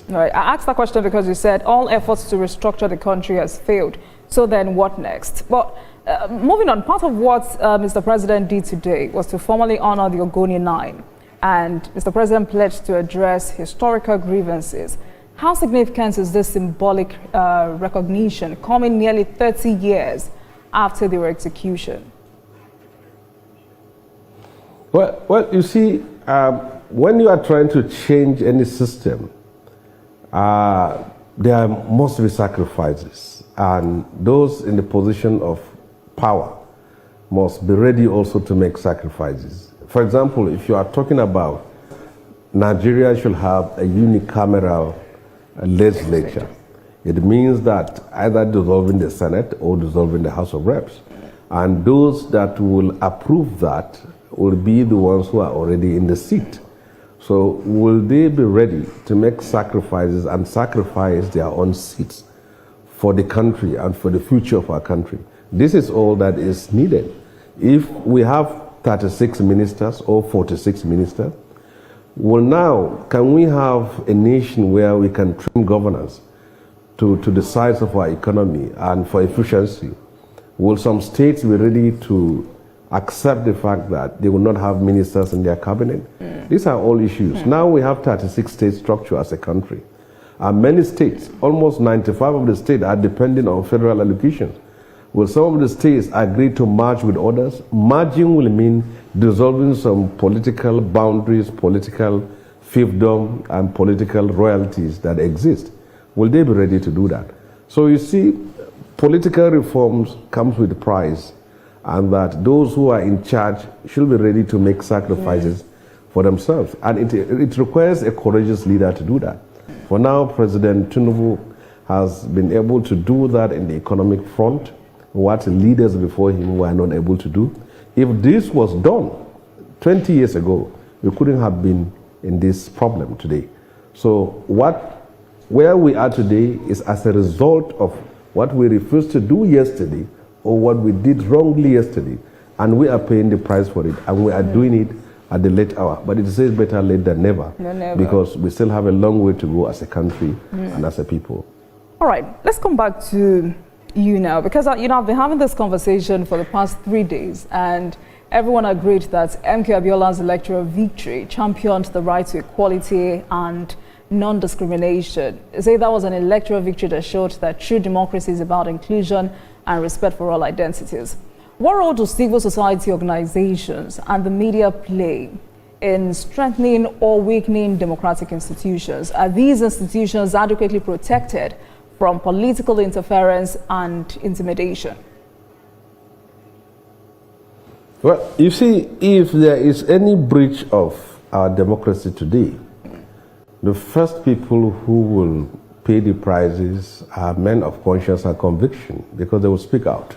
Right. I asked that question because you said all efforts to restructure the country has failed. So then what next? But moving on, part of what Mr. President did today was to formally honor the Ogoni 9. And Mr. President pledged to address historical grievances. How significant is this symbolic recognition coming nearly 30 years after their execution? Well, you see, when you are trying to change any system, there must be sacrifices, and those in the position of power must be ready also to make sacrifices. For example, if you are talking about Nigeria should have a unicameral legislature, it means that either dissolving the Senate or dissolving the House of Reps. And those that will approve that will be the ones who are already in the seat. So will they be ready to make sacrifices and sacrifice their own seats for the country and for the future of our country? This is all that is needed. If we have 36 ministers or 46 ministers, well, now, can we have a nation where we can trim governance to the size of our economy and for efficiency? Will some states be ready to accept the fact that they will not have ministers in their cabinet? These are all issues. Now we have 36 state structure as a country. And many states, almost 95 of the states are dependent on federal allocations. Will some of the states agree to merge with others? Merging will mean dissolving some political boundaries, political fiefdom, and political royalties that exist. Will they be ready to do that? So you see, political reforms comes with a price, and that those who are in charge should be ready to make sacrifices for themselves. And it requires a courageous leader to do that. For now, President Tinubu has been able to do that in the economic front, what leaders before him were not able to do. If this was done 20 years ago, we couldn't have been in this problem today. So where we are today is as a result of what we refused to do yesterday or what we did wrongly yesterday, and we are paying the price for it, and we are doing it at the late hour. But it says better late than never, because we still have a long way to go as a country and as a people. All right, let's come back to you now, because I've been having this conversation for the past 3 days, and everyone agreed that MK Abiola's electoral victory championed the right to equality and non-discrimination. Say that was an electoral victory that showed that true democracy is about inclusion and respect for all identities. What role do civil society organizations and the media play in strengthening or weakening democratic institutions? Are these institutions adequately protected from political interference and intimidation? Well, you see, if there is any breach of our democracy today, the first people who will pay the prices are men of conscience and conviction, because they will speak out.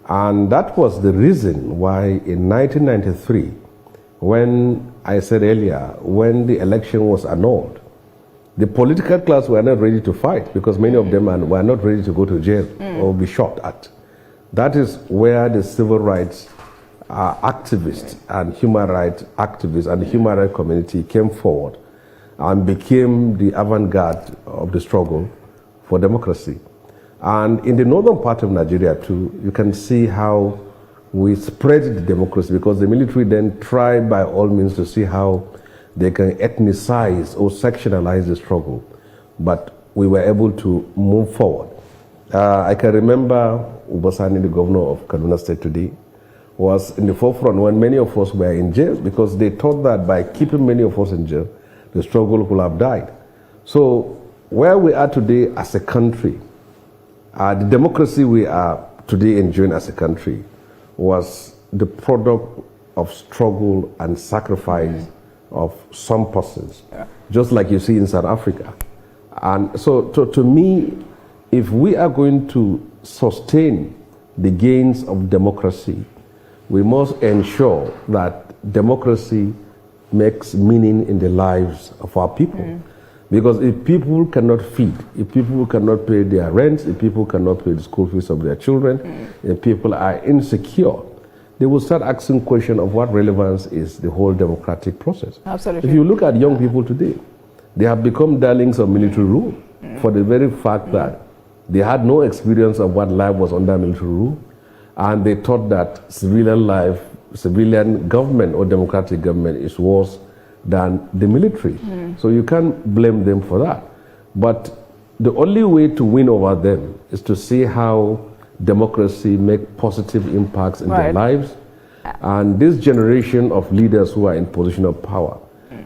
And that was the reason why in 1993, when I said earlier, when the election was annulled, the political class were not ready to fight, because many of them were not ready to go to jail or be shot at. That is where the civil rights activists and human rights activists and the human rights community came forward and became the avant-garde of the struggle for democracy. And in the northern part of Nigeria too, you can see how we spread the democracy, because the military then tried by all means to see how they can ethnicize or sectionalize the struggle. But we were able to move forward. I can remember Sani, the governor of Kaduna State today, was in the forefront when many of us were in jail, because they thought that by keeping many of us in jail, the struggle could have died. So where we are today as a country, the democracy we are today enjoying as a country was the product of struggle and sacrifice of some persons, just like you see in South Africa. And so to me, if we are going to sustain the gains of democracy, we must ensure that democracy makes meaning in the lives of our people. Because if people cannot feed, if people cannot pay their rent, if people cannot pay the school fees of their children, if people are insecure, they will start asking questions of what relevance is the whole democratic process. Absolutely. If you look at young people today, They have become darlings of military rule for the very fact that they had no experience of what life was under military rule, and they thought that civilian life, civilian government or democratic government is worse than the military. So you can't blame them for that. But the only way to win over them is to see how democracy make positive impacts in their lives. And this generation of leaders who are in position of power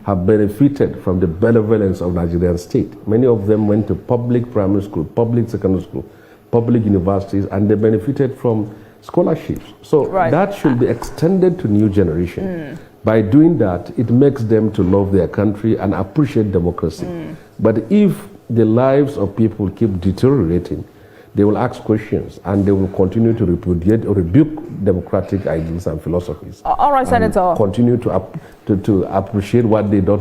have benefited from the benevolence of Nigerian state. Many of them went to public primary school, public secondary school, public universities, and they benefited from scholarships. So that should be extended to new generation. By doing that, it makes them to love their country and appreciate democracy. But if the lives of people keep deteriorating, they will ask questions and they will continue to repudiate or rebuke democratic ideals and philosophies. All right, Senator. Continue to appreciate what they don't